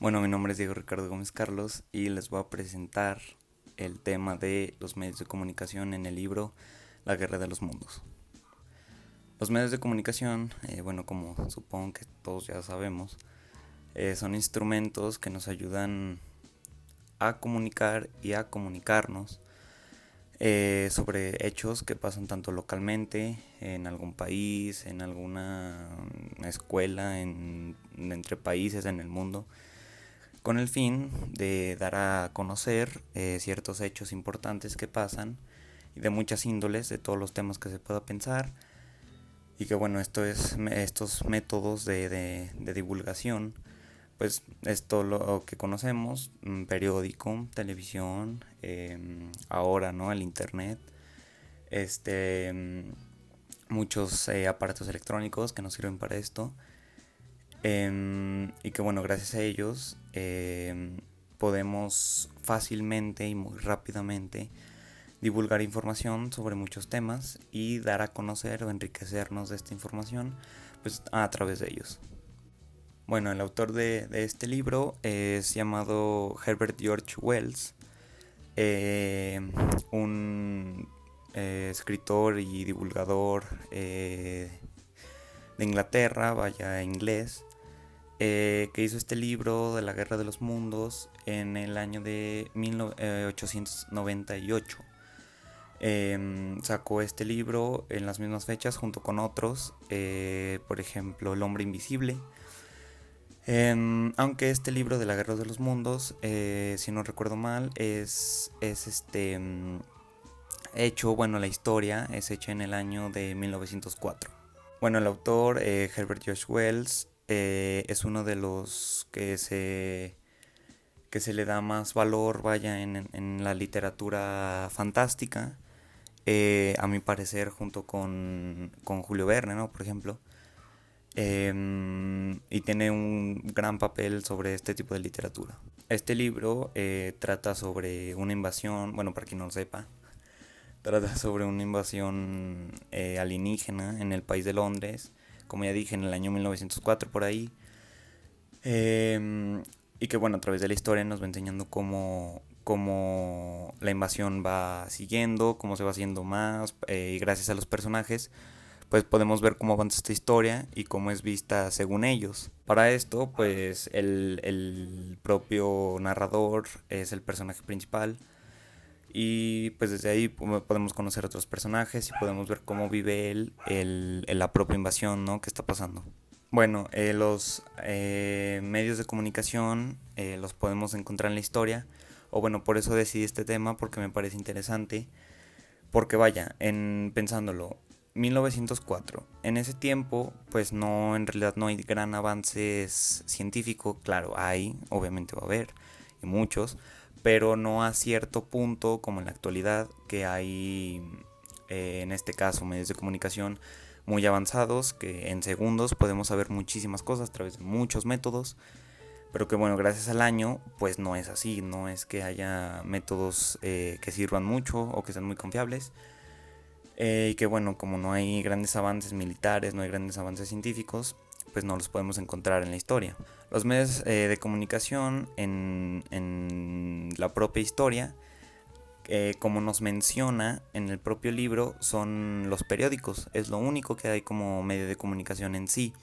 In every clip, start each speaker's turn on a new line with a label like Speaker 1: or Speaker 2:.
Speaker 1: Bueno, mi nombre es Diego Ricardo Gómez Carlos y les voy a presentar el tema de los medios de comunicación en el libro La Guerra de los Mundos. Los medios de comunicación, bueno, como supongo que todos ya sabemos, son instrumentos que nos ayudan a comunicar y a comunicarnos sobre hechos que pasan tanto localmente, en algún país, en alguna escuela, entre países en el mundo, con el fin de dar a conocer ciertos hechos importantes que pasan y de muchas índoles, de todos los temas que se pueda pensar. Y que bueno, estos métodos de divulgación, pues es todo lo que conocemos: periódico, televisión, ahora, ¿no?, el internet, este, muchos aparatos electrónicos que nos sirven para esto. Y que bueno, gracias a ellos podemos fácilmente y muy rápidamente divulgar información sobre muchos temas y dar a conocer o enriquecernos de esta información, pues a través de ellos. Bueno, el autor de este libro es llamado Herbert George Wells, eh, un escritor y divulgador de Inglaterra, vaya, inglés, que hizo este libro de la Guerra de los Mundos en el año de 1898. Sacó este libro en las mismas fechas junto con otros, por ejemplo El Hombre Invisible. Aunque este libro de la Guerra de los Mundos, si no recuerdo mal, hecho, bueno, la historia es hecha en el año de 1904. Bueno, el autor, Herbert George Wells, es uno de los que se le da más valor, vaya, en la literatura fantástica, a mi parecer, junto con Julio Verne, ¿no?, por ejemplo. Y tiene un gran papel sobre este tipo de literatura. Este libro trata sobre una invasión, bueno, para quien no lo sepa, trata sobre una invasión alienígena en el país de Londres, como ya dije, en el año 1904 por ahí. Y que bueno, a través de la historia nos va enseñando cómo la invasión va siguiendo, cómo se va haciendo más, y gracias a los personajes pues podemos ver cómo avanza esta historia y cómo es vista según ellos. Para esto, pues el propio narrador es el personaje principal, y pues desde ahí podemos conocer otros personajes y podemos ver cómo vive él la propia invasión, ¿no?, que está pasando. Bueno, los medios de comunicación los podemos encontrar en la historia, o bueno, por eso decidí este tema, porque me parece interesante, porque vaya, pensándolo, 1904, en ese tiempo, pues no, en realidad no hay gran avances científico, claro, hay, obviamente va a haber, y muchos, pero no a cierto punto como en la actualidad, que hay, en este caso, medios de comunicación muy avanzados, que en segundos podemos saber muchísimas cosas a través de muchos métodos, pero que bueno, gracias al año, pues no es así, no es que haya métodos que sirvan mucho o que sean muy confiables. Y que bueno, como no hay grandes avances militares, no hay grandes avances científicos, pues no los podemos encontrar en la historia. Los medios de comunicación en la propia historia, como nos menciona en el propio libro, son los periódicos. Es lo único que hay como medio de comunicación en sí.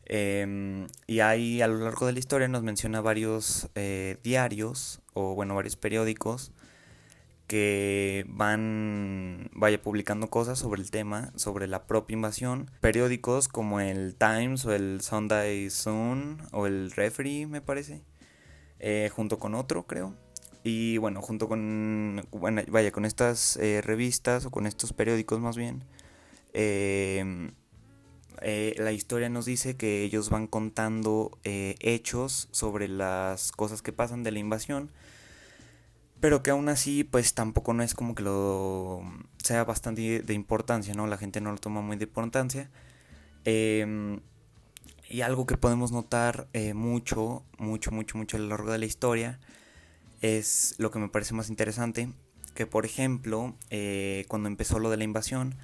Speaker 1: Y ahí a lo largo de la historia nos menciona varios diarios, o bueno, varios periódicos que vaya publicando cosas sobre el tema, sobre la propia invasión. Periódicos como el Times o el Sunday Sun o el Referee, me parece, junto con otro, creo. Y bueno, junto con, bueno, vaya, con estas revistas, o con estos periódicos más bien, eh, la historia nos dice que ellos van contando hechos sobre las cosas que pasan de la invasión, pero que aún así pues tampoco no es como que lo sea bastante de importancia, ¿no? La gente no lo toma muy de importancia. Eh, y algo que podemos notar mucho a lo largo de la historia es lo que me parece más interesante, que por ejemplo, cuando empezó lo de la invasión,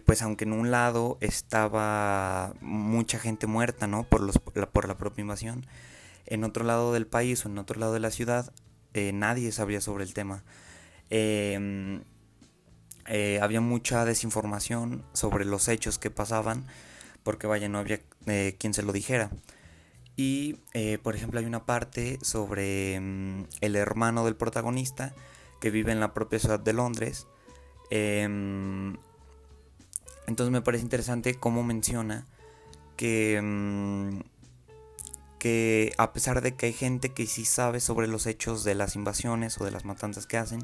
Speaker 1: pues aunque en un lado estaba mucha gente muerta, ¿no?, por la propia invasión, en otro lado del país o en otro lado de la ciudad nadie sabría sobre el tema. Eh, Había mucha desinformación sobre los hechos que pasaban porque vaya, no había quien se lo dijera. Y por ejemplo hay una parte sobre el hermano del protagonista que vive en la propia ciudad de Londres. Em, entonces me parece interesante cómo menciona que, que a pesar de que hay gente que sí sabe sobre los hechos de las invasiones o de las matanzas que hacen,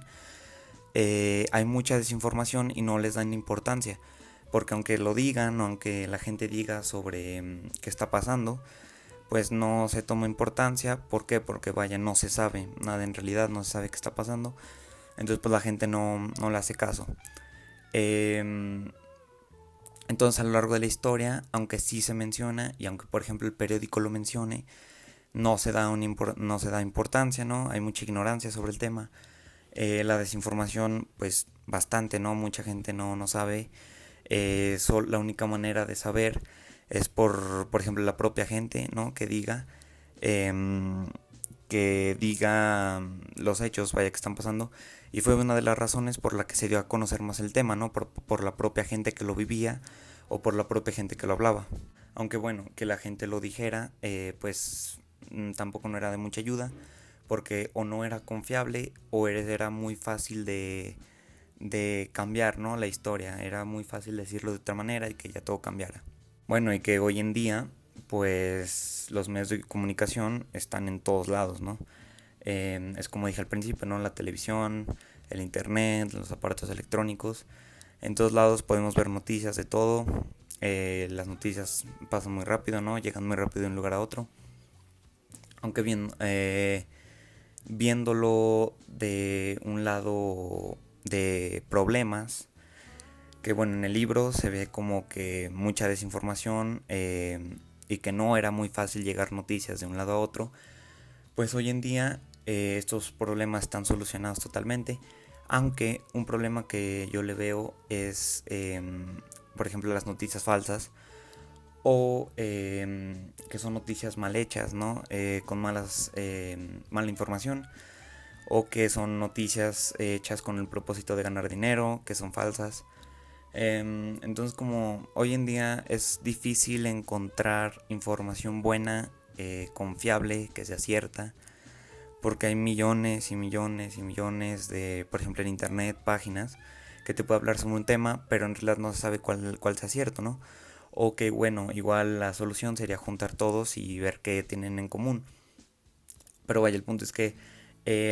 Speaker 1: hay mucha desinformación y no les dan importancia. Porque aunque lo digan o aunque la gente diga sobre qué está pasando, pues no se toma importancia. ¿Por qué? Porque vaya, no se sabe nada en realidad, no se sabe qué está pasando. Entonces pues la gente no le hace caso. Entonces a lo largo de la historia, aunque sí se menciona y aunque por ejemplo el periódico lo mencione, no se da importancia, ¿no? Hay mucha ignorancia sobre el tema. La desinformación, pues bastante, ¿no? Mucha gente no sabe. La única manera de saber es por ejemplo, la propia gente, ¿no? Em, que diga los hechos, vaya, que están pasando. Y fue una de las razones por la que se dio a conocer más el tema, ¿no? Por la propia gente que lo vivía o por la propia gente que lo hablaba. Aunque bueno, que la gente lo dijera, pues tampoco no era de mucha ayuda, porque o no era confiable o era muy fácil de cambiar, ¿no? La historia, era muy fácil decirlo de otra manera y que ya todo cambiara. Bueno, y que hoy en día, pues los medios de comunicación están en todos lados, ¿no? Es como dije al principio, ¿no? La televisión, el internet, los aparatos electrónicos. En todos lados podemos ver noticias de todo. Las noticias pasan muy rápido, ¿no? Llegan muy rápido de un lugar a otro. Aunque bien, viéndolo de un lado de problemas, que bueno, en el libro se ve como que mucha desinformación y que no era muy fácil llegar noticias de un lado a otro, pues hoy en día estos problemas están solucionados totalmente, aunque un problema que yo le veo es, por ejemplo, las noticias falsas o que son noticias mal hechas, ¿no? Con mala información, o que son noticias hechas con el propósito de ganar dinero, que son falsas. Entonces como hoy en día es difícil encontrar información buena, confiable, que sea cierta, porque hay millones y millones y millones de, por ejemplo en internet, páginas que te puede hablar sobre un tema, pero en realidad no se sabe cuál sea cierto, ¿no? O que bueno, igual la solución sería juntar todos y ver qué tienen en común. Pero vaya, el punto es que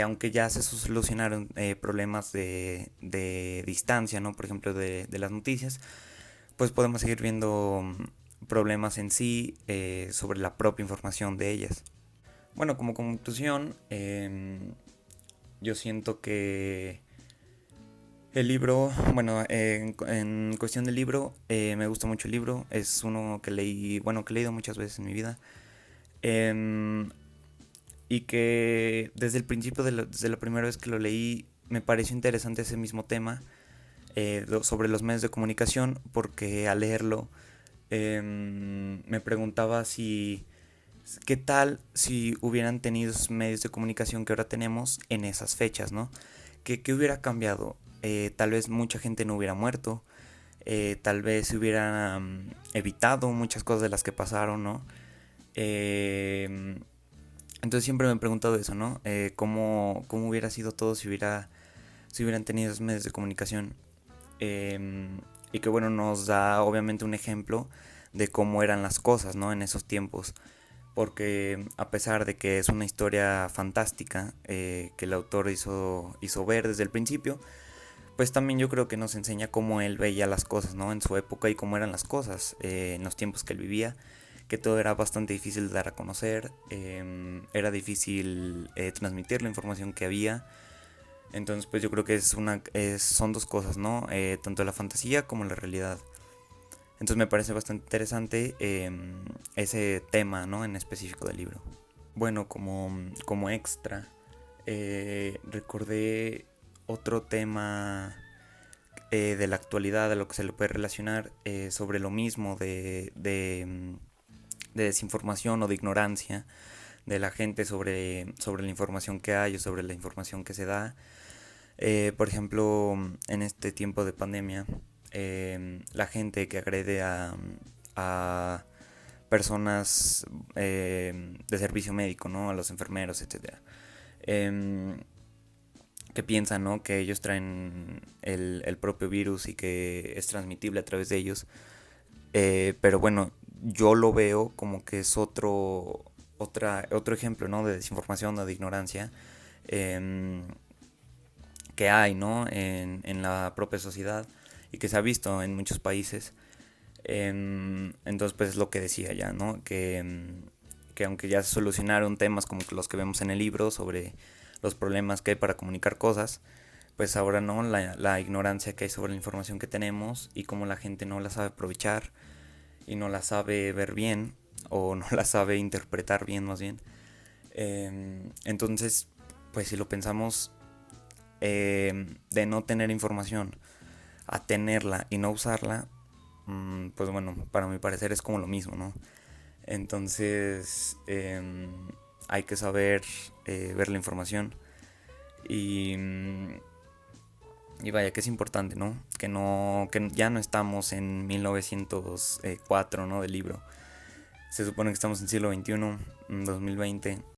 Speaker 1: aunque ya se solucionaron problemas de distancia, ¿no? Por ejemplo, de las noticias, pues podemos seguir viendo problemas en sí sobre la propia información de ellas. Bueno, como conclusión, yo siento que el libro, bueno, en cuestión del libro, me gusta mucho el libro, es uno que leí, bueno, que he leído muchas veces en mi vida. Em, y que desde el principio, desde la primera vez que lo leí, me pareció interesante ese mismo tema sobre los medios de comunicación, porque al leerlo me preguntaba si, qué tal si hubieran tenido esos medios de comunicación que ahora tenemos en esas fechas, ¿no? ¿Qué hubiera cambiado? Tal vez mucha gente no hubiera muerto, tal vez se hubiera evitado muchas cosas de las que pasaron, ¿no? Eh, entonces siempre me he preguntado eso, ¿no? ¿Cómo hubiera sido todo si hubieran tenido esos medios de comunicación? Eh, y que bueno, nos da obviamente un ejemplo de cómo eran las cosas, ¿no? En esos tiempos. Porque a pesar de que es una historia fantástica que el autor hizo ver desde el principio, pues también yo creo que nos enseña cómo él veía las cosas, ¿no? En su época y cómo eran las cosas en los tiempos que él vivía, que todo era bastante difícil de dar a conocer, era difícil transmitir la información que había. Entonces pues yo creo que son dos cosas, ¿no? Tanto la fantasía como la realidad. Entonces me parece bastante interesante ese tema, ¿no? En específico del libro. Bueno, como extra, recordé otro tema de la actualidad, a lo que se le puede relacionar sobre lo mismo de desinformación o de ignorancia de la gente sobre la información que hay o sobre la información que se da. Por ejemplo, en este tiempo de pandemia, la gente que agrede a personas de servicio médico, ¿no? A los enfermeros, etcétera. Que piensan, ¿no? Que ellos traen el propio virus y que es transmitible a través de ellos. Pero bueno, yo lo veo como que es otro ejemplo, ¿no? De desinformación o de ignorancia eh, que hay, ¿no? En la propia sociedad y que se ha visto en muchos países. Entonces, pues es lo que decía ya, ¿no? Que aunque ya se solucionaron temas como los que vemos en el libro sobre los problemas que hay para comunicar cosas, pues ahora no, la ignorancia que hay sobre la información que tenemos y cómo la gente no la sabe aprovechar y no la sabe ver bien o no la sabe interpretar bien más bien. Entonces, pues si lo pensamos, de no tener información a tenerla y no usarla, pues bueno, para mi parecer es como lo mismo, ¿no? Entonces, hay que saber ver la información y, y vaya que es importante, ¿no? Que ya no estamos en 1904, ¿no? Del libro. Se supone que estamos en siglo XXI, 2020.